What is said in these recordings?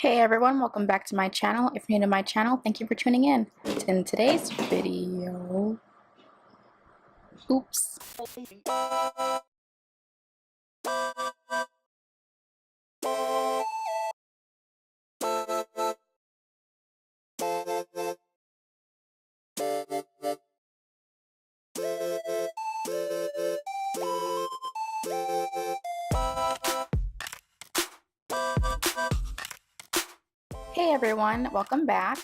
Hey everyone, welcome back to my channel. If you're new to my channel, thank you for tuning in. In today's video, oops. Hey everyone, welcome back.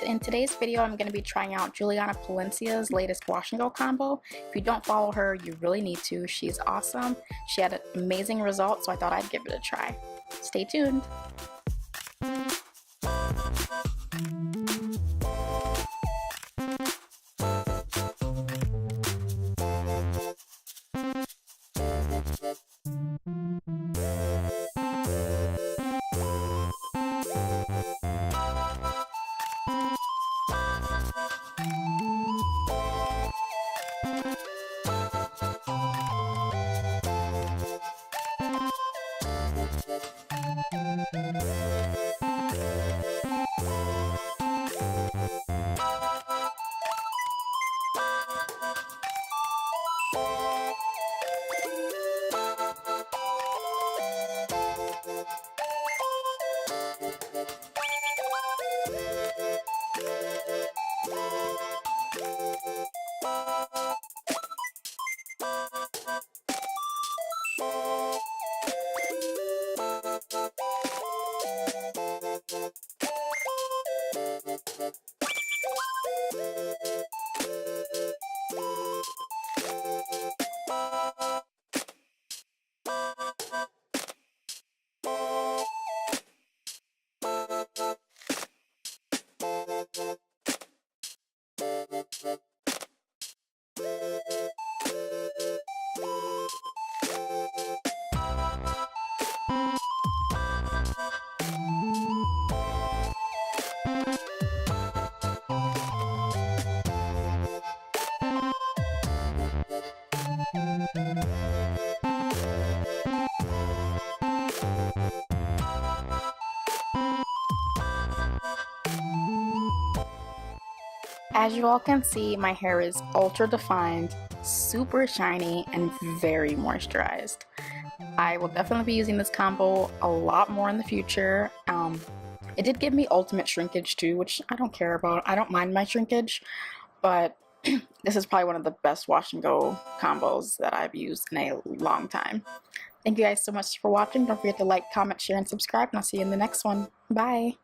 In today's video, I'm going to be trying out Jewellianna Palencia's latest wash and go combo. If you don't follow her, you really need to. She's awesome. She had amazing results, so I thought I'd give it a try. Stay tuned. As you all can see, my hair is ultra defined, super shiny, and very moisturized. I will definitely be using this combo a lot more in the future. It did give me ultimate shrinkage too, which I don't care about. I don't mind my shrinkage, but this is probably one of the best wash and go combos that I've used in a long time. Thank you guys so much for watching. Don't forget to like, comment, share, and subscribe, and I'll see you in the next one. Bye!